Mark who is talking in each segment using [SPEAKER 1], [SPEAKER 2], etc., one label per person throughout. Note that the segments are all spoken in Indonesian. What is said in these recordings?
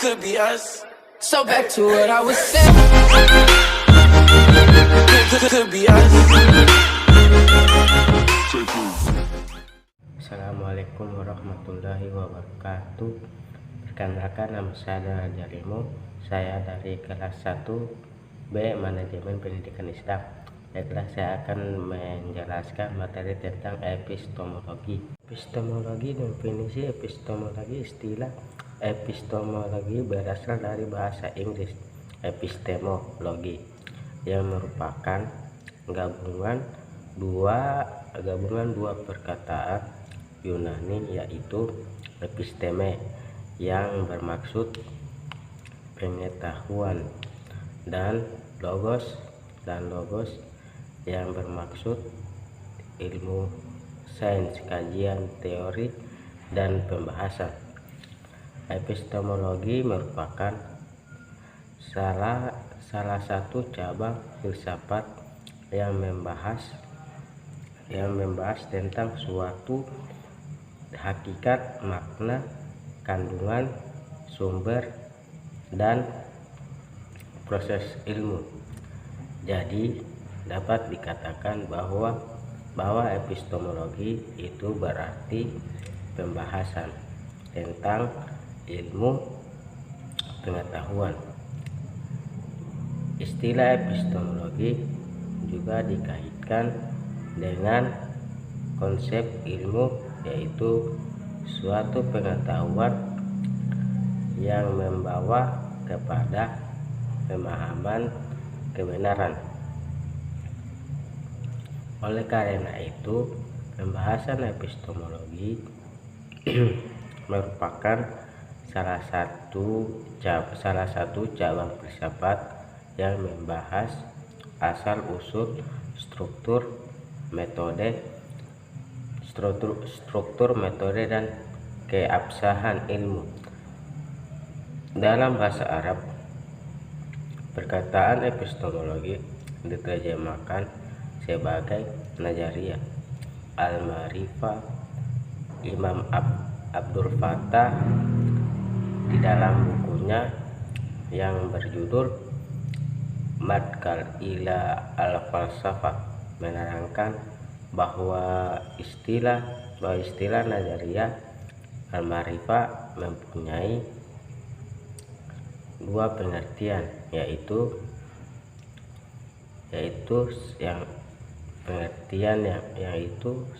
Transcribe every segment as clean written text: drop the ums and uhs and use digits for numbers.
[SPEAKER 1] could be us. So back to what I was saying. Could be us.
[SPEAKER 2] Assalamualaikum warahmatullahi wabarakatuh. Perkenalkan, nama saya Jalimo. Saya dari kelas 1B Manajemen Pendidikan Islam. Baiklah, saya akan menjelaskan materi tentang epistemologi. Epistemologi, definisi epistemologi. Istilah epistemologi berasal dari bahasa Inggris epistemologi, yang merupakan gabungan dua perkataan Yunani, yaitu episteme yang bermaksud pengetahuan dan logos yang bermaksud ilmu, sains, kajian, teori, dan pembahasan. Epistemologi merupakan salah satu cabang filsafat yang membahas tentang suatu hakikat, makna, kandungan, sumber, dan proses ilmu. Jadi dapat dikatakan bahwa epistemologi itu berarti pembahasan tentang ilmu pengetahuan. Istilah epistemologi juga dikaitkan dengan konsep ilmu, yaitu suatu pengetahuan yang membawa kepada pemahaman kebenaran. Oleh karena itu, pembahasan epistemologi merupakan salah satu cabang filsafat yang membahas asal-usul, struktur, metode, dan keabsahan ilmu. Dalam bahasa Arab, perkataan epistemologi diterjemahkan sebagai nazariyah al-ma'rifah. Imam Abdul Fattah di dalam bukunya yang berjudul Madkhal ila al-Falsafah menerangkan bahwa istilah nazariyah al-ma'rifah mempunyai dua pengertian, yaitu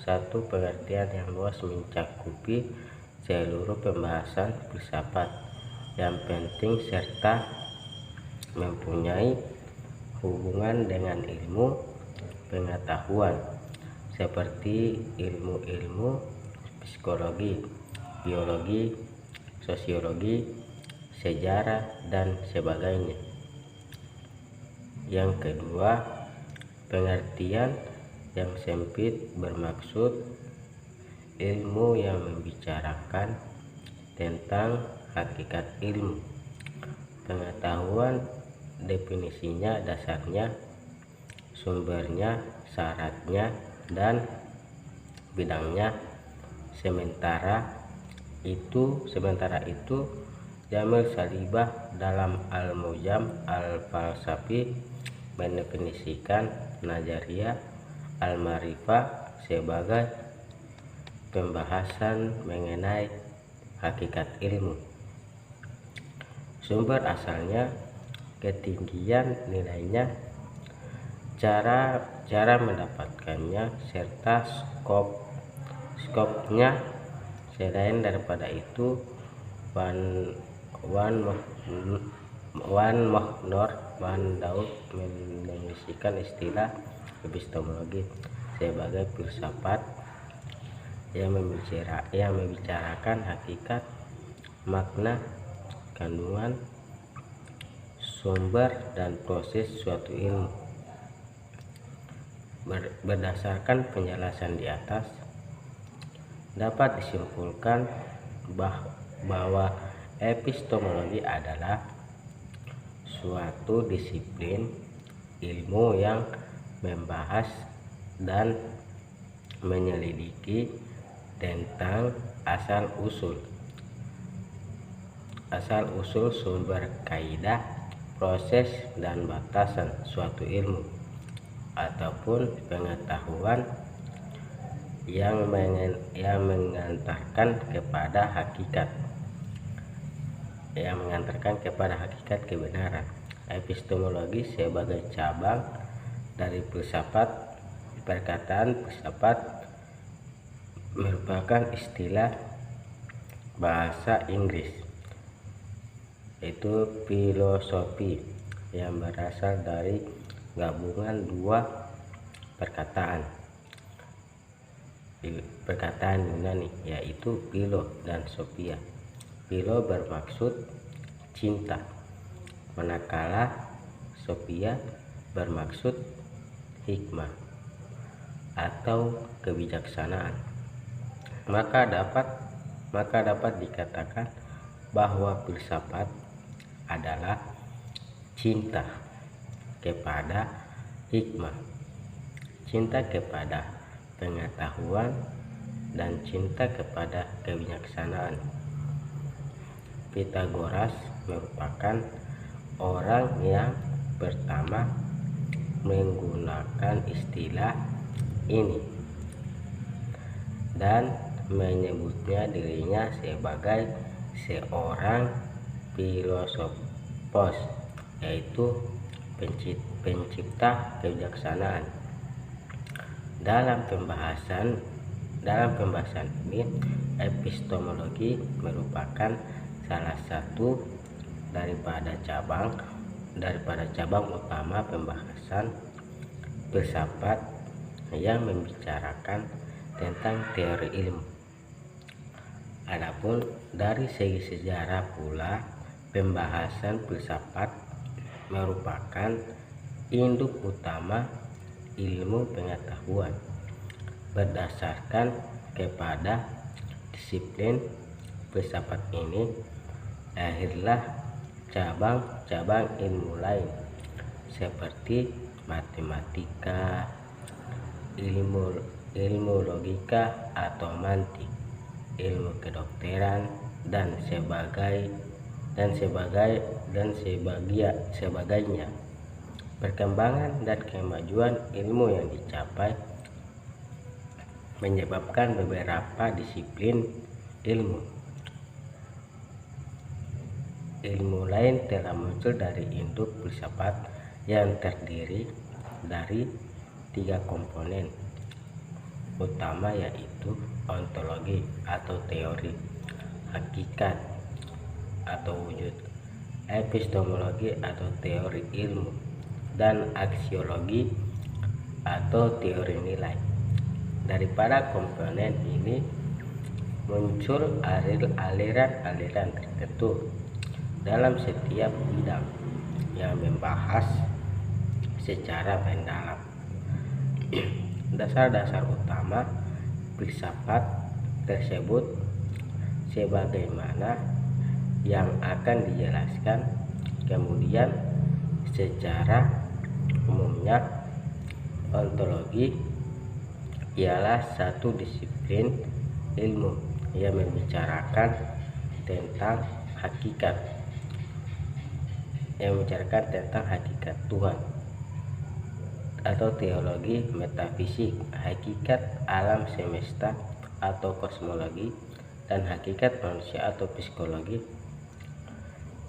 [SPEAKER 2] satu pengertian yang luas mencakupi seluruh pembahasan filsafat yang penting serta mempunyai hubungan dengan ilmu pengetahuan seperti ilmu psikologi, biologi, sosiologi, sejarah, dan sebagainya. Yang kedua, pengertian yang sempit bermaksud ilmu yang membicarakan tentang hakikat ilmu, pengetahuan, definisinya, dasarnya, sumbernya, syaratnya, dan bidangnya. Sementara itu Jamil Salibah dalam Al-Mujam Al-Falsafi mendefinisikan nazariyah al-ma'rifah sebagai pembahasan mengenai hakikat ilmu, sumber asalnya, ketinggian nilainya, cara mendapatkannya, serta skopnya. Selain daripada itu, Wan Daud mendefinisikan istilah epistemologi sebagai filsafat yang membicarakan hakikat, makna, kandungan, sumber, dan proses suatu ilmu. Berdasarkan penjelasan di atas, dapat disimpulkan bahwa epistemologi adalah suatu disiplin ilmu yang membahas dan menyelidiki tentang asal-usul, asal-usul sumber kaidah, proses dan batasan suatu ilmu ataupun pengetahuan yang mengantarkan kepada hakikat kebenaran. Epistemologi sebagai cabang dari filsafat. Perkataan filsafat merupakan istilah bahasa Inggris, yaitu filosofi, yang berasal dari gabungan dua perkataan Yunani, yaitu philo dan sophia. Philo bermaksud cinta, manakala sophia bermaksud hikmah atau kebijaksanaan. Maka dapat dikatakan bahwa filsafat adalah cinta kepada hikmah, cinta kepada pengetahuan, dan cinta kepada kebijaksanaan. Pythagoras merupakan orang yang pertama menggunakan istilah ini dan menyebutnya dirinya sebagai seorang filosofos, yaitu pencipta kebijaksanaan. Dalam pembahasan ini, epistemologi merupakan salah satu daripada cabang utama pembahasan filsafat yang membicarakan tentang teori ilmu. Adapun dari segi sejarah pula, pembahasan filsafat merupakan induk utama ilmu pengetahuan. Berdasarkan kepada disiplin filsafat ini, lahirlah cabang-cabang ilmu lain seperti matematika, ilmu logika atau mantik, ilmu kedokteran dan sebagainya. Perkembangan dan kemajuan ilmu yang dicapai menyebabkan beberapa disiplin ilmu lain telah muncul dari induk filsafat yang terdiri dari 3 komponen utama, yaitu ontologi atau teori, hakikat atau wujud, epistemologi atau teori ilmu, dan aksiologi atau teori nilai. Daripada komponen ini muncul aliran-aliran tertentu dalam setiap bidang yang membahas secara mendalam dasar-dasar utama filsafat tersebut, sebagaimana yang akan dijelaskan kemudian. Secara umumnya, ontologi ialah satu disiplin ilmu yang membicarakan tentang hakikat Tuhan, atau teologi metafisik, hakikat alam semesta atau kosmologi, dan hakikat manusia atau psikologi.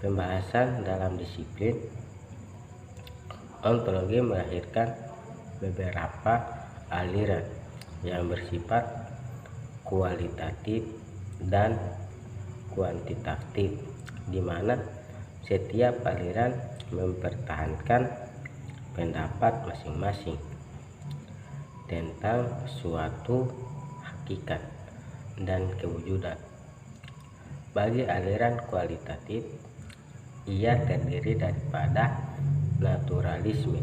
[SPEAKER 2] Pembahasan dalam disiplin ontologi melahirkan beberapa aliran yang bersifat kualitatif dan kuantitatif, di mana setiap aliran mempertahankan pendapat masing-masing tentang suatu hakikat dan kewujudan. Bagi aliran kualitatif, ia terdiri daripada naturalisme,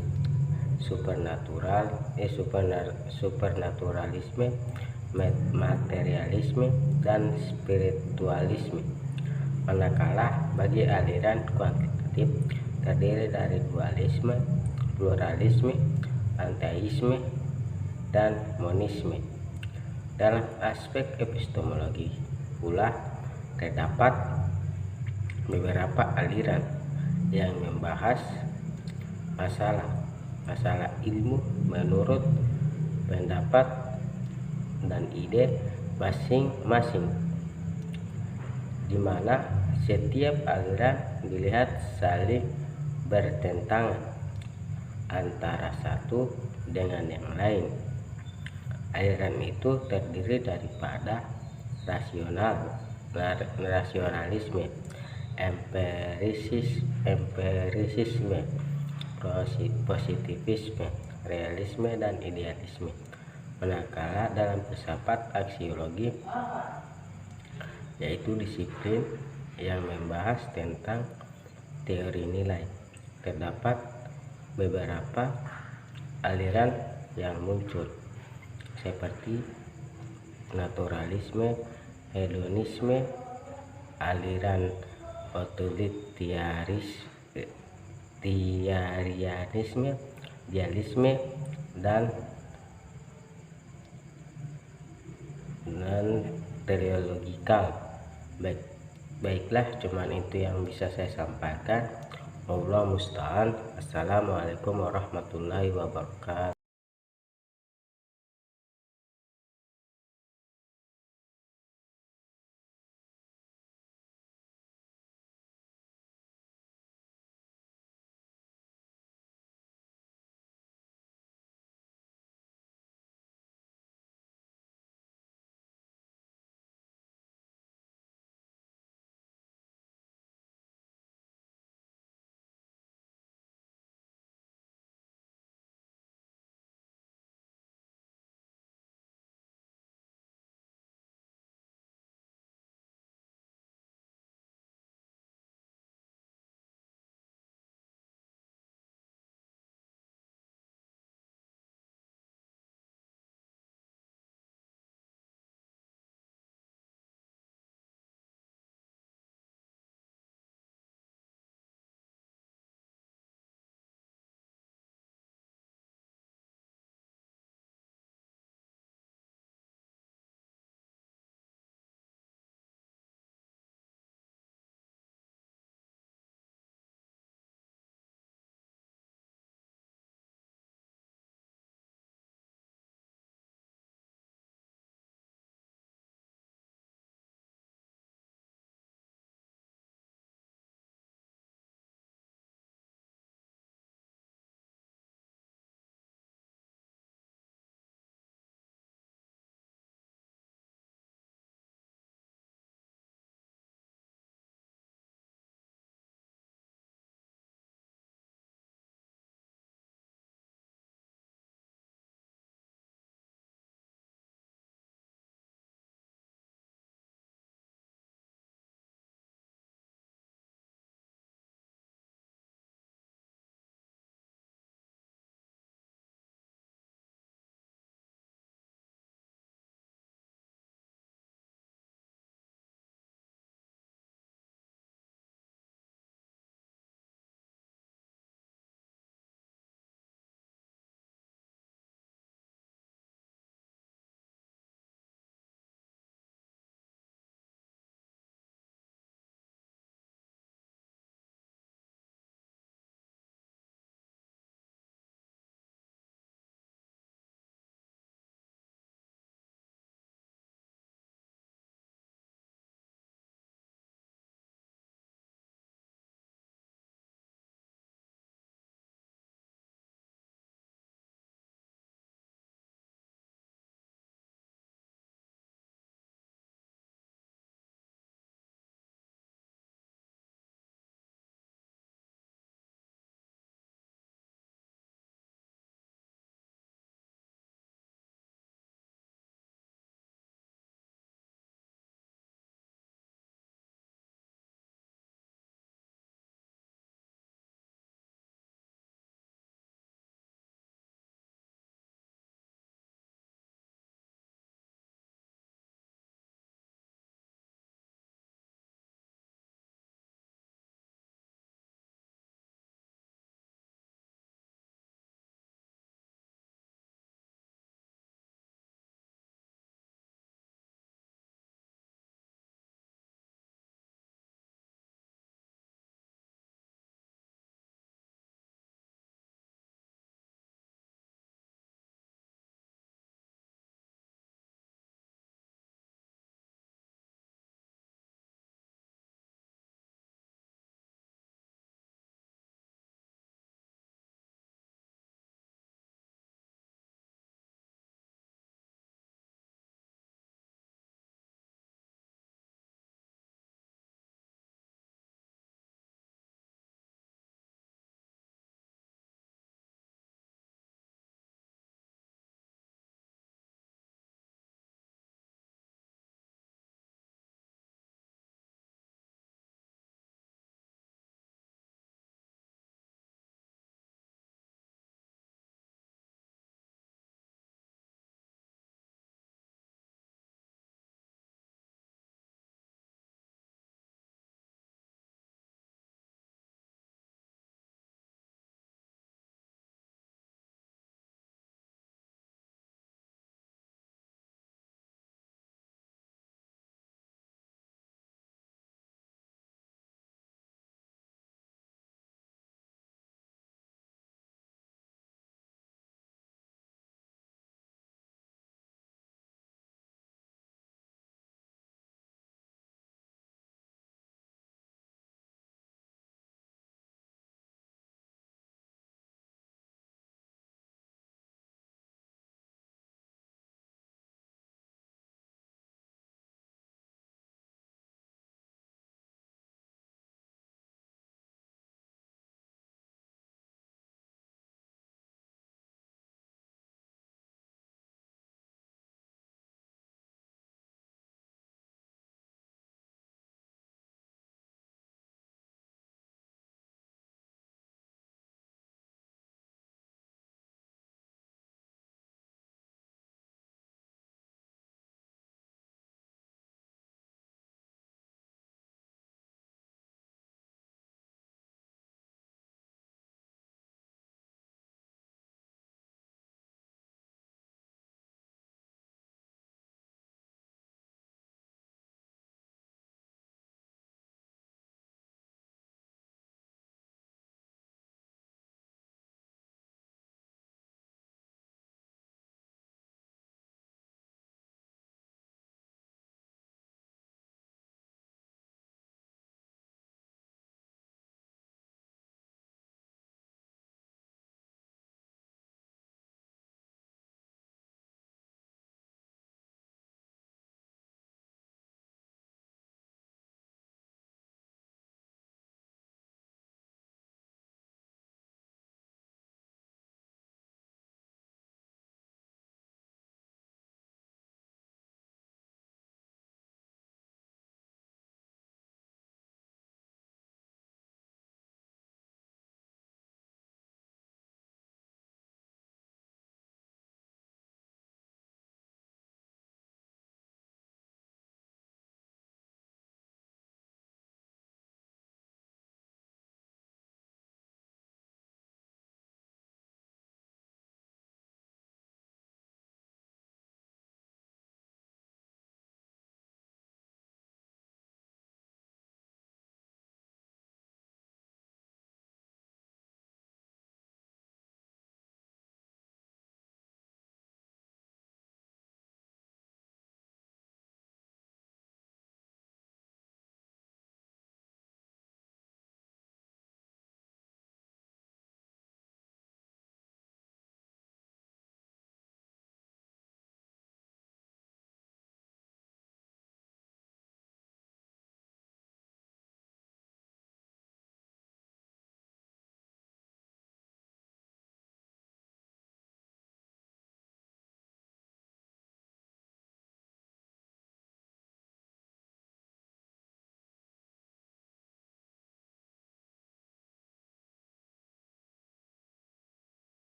[SPEAKER 2] supernaturalisme, materialisme, dan spiritualisme. Manakala bagi aliran kuantitatif terdiri dari dualisme, pluralisme, panteisme, dan monisme. Dalam aspek epistemologi pula terdapat beberapa aliran yang membahas masalah ilmu menurut pendapat dan ide masing-masing, di mana setiap aliran dilihat saling bertentangan antara satu dengan yang lain. Aliran itu terdiri daripada rasionalisme, empirisisme, positivisme, realisme, dan idealisme. Manakala dalam filsafat aksiologi, yaitu disiplin yang membahas tentang teori nilai, terdapat beberapa aliran yang muncul seperti naturalisme, hedonisme, aliran otoritarianisme, idealisme, dan teleologikal. Baiklah, cuman itu yang bisa saya sampaikan. Wallahu musta'an. Assalamualaikum warahmatullahi wabarakatuh.